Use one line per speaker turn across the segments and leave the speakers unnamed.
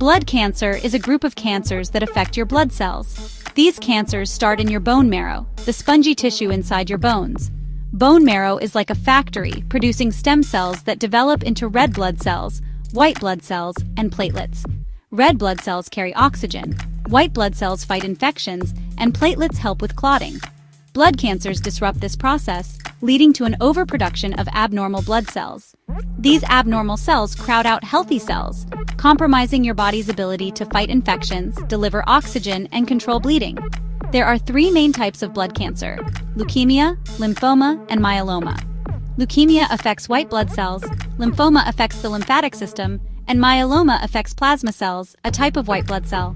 Blood cancer is a group of cancers that affect your blood cells. These cancers start in your bone marrow, the spongy tissue inside your bones. Bone marrow is like a factory, producing stem cells that develop into red blood cells, white blood cells, and platelets. Red blood cells carry oxygen, white blood cells fight infections, and platelets help with clotting. Blood cancers disrupt this process, leading to an overproduction of abnormal blood cells. These abnormal cells crowd out healthy cells, compromising your body's ability to fight infections, deliver oxygen, and control bleeding. There are three main types of blood cancer: leukemia, lymphoma, and myeloma. Leukemia affects white blood cells, lymphoma affects the lymphatic system, and myeloma affects plasma cells, a type of white blood cell.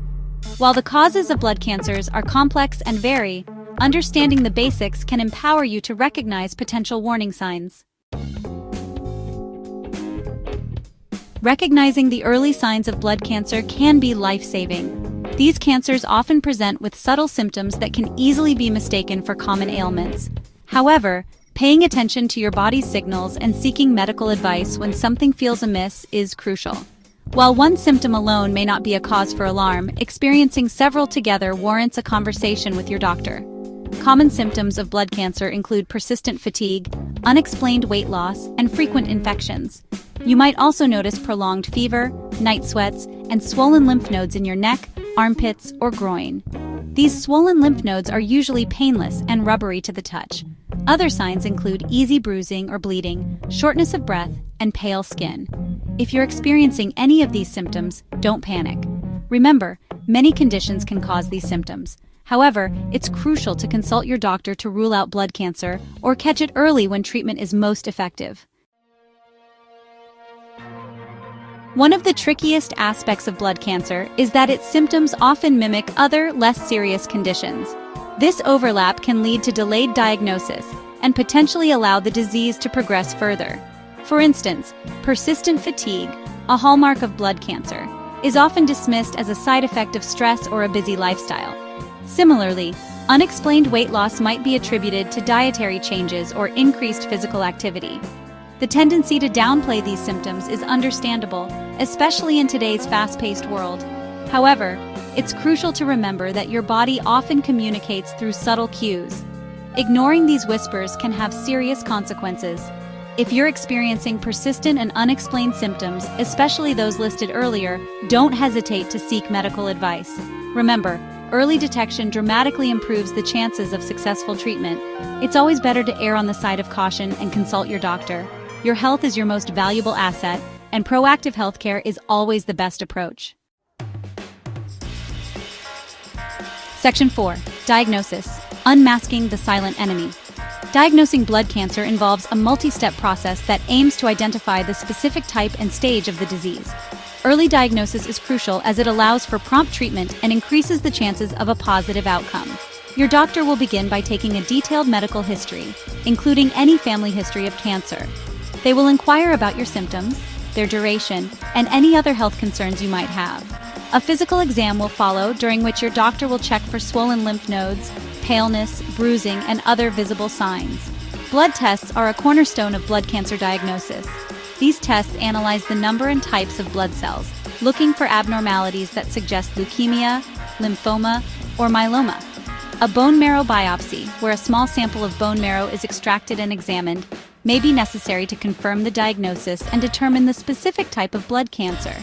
While the causes of blood cancers are complex and vary, understanding the basics can empower you to recognize potential warning signs. Recognizing the early signs of blood cancer can be life-saving. These cancers often present with subtle symptoms that can easily be mistaken for common ailments. However, paying attention to your body's signals and seeking medical advice when something feels amiss is crucial. While one symptom alone may not be a cause for alarm, experiencing several together warrants a conversation with your doctor. Common symptoms of blood cancer include persistent fatigue, unexplained weight loss, and frequent infections. You might also notice prolonged fever, night sweats, and swollen lymph nodes in your neck, armpits, or groin. These swollen lymph nodes are usually painless and rubbery to the touch. Other signs include easy bruising or bleeding, shortness of breath, and pale skin. If you're experiencing any of these symptoms, don't panic. Remember, many conditions can cause these symptoms. However, it's crucial to consult your doctor to rule out blood cancer or catch it early when treatment is most effective. One of the trickiest aspects of blood cancer is that its symptoms often mimic other, less serious conditions. This overlap can lead to delayed diagnosis and potentially allow the disease to progress further. For instance, persistent fatigue, a hallmark of blood cancer, is often dismissed as a side effect of stress or a busy lifestyle. Similarly, unexplained weight loss might be attributed to dietary changes or increased physical activity. The tendency to downplay these symptoms is understandable, especially in today's fast-paced world. However, it's crucial to remember that your body often communicates through subtle cues. Ignoring these whispers can have serious consequences. If you're experiencing persistent and unexplained symptoms, especially those listed earlier, don't hesitate to seek medical advice. Remember, early detection dramatically improves the chances of successful treatment. It's always better to err on the side of caution and consult your doctor. Your health is your most valuable asset, and proactive healthcare is always the best approach. Section 4. Diagnosis. Unmasking the silent enemy. Diagnosing blood cancer involves a multi-step process that aims to identify the specific type and stage of the disease. Early diagnosis is crucial as it allows for prompt treatment and increases the chances of a positive outcome. Your doctor will begin by taking a detailed medical history, including any family history of cancer. They will inquire about your symptoms, their duration, and any other health concerns you might have. A physical exam will follow, during which your doctor will check for swollen lymph nodes, paleness, bruising, and other visible signs. Blood tests are a cornerstone of blood cancer diagnosis. These tests analyze the number and types of blood cells, looking for abnormalities that suggest leukemia, lymphoma, or myeloma. A bone marrow biopsy, where a small sample of bone marrow is extracted and examined, may be necessary to confirm the diagnosis and determine the specific type of blood cancer.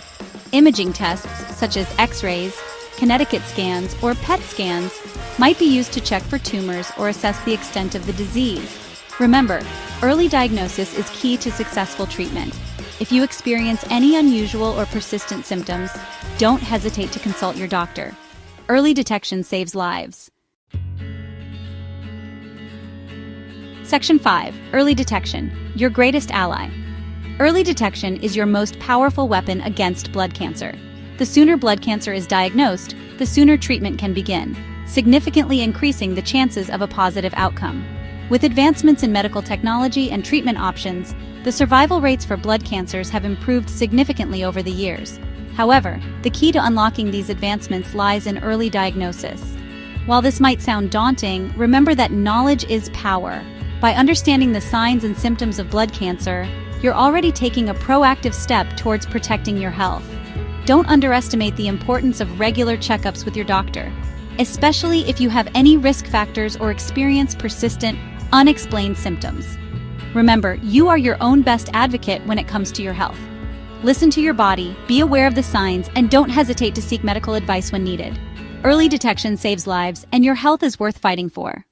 Imaging tests, such as X-rays, Connecticut scans, or PET scans, might be used to check for tumors or assess the extent of the disease. Remember, early diagnosis is key to successful treatment. If you experience any unusual or persistent symptoms, don't hesitate to consult your doctor. Early detection saves lives. Section 5. Early detection, your greatest ally. Early detection is your most powerful weapon against blood cancer. The sooner blood cancer is diagnosed, the sooner treatment can begin, significantly increasing the chances of a positive outcome. With advancements in medical technology and treatment options, the survival rates for blood cancers have improved significantly over the years. However, the key to unlocking these advancements lies in early diagnosis. While this might sound daunting, remember that knowledge is power. By understanding the signs and symptoms of blood cancer, you're already taking a proactive step towards protecting your health. don't underestimate the importance of regular checkups with your doctor, especially if you have any risk factors or experience persistent, unexplained symptoms. Remember, you are your own best advocate when it comes to your health. Listen to your body, be aware of the signs, and don't hesitate to seek medical advice when needed. Early detection saves lives, and your health is worth fighting for.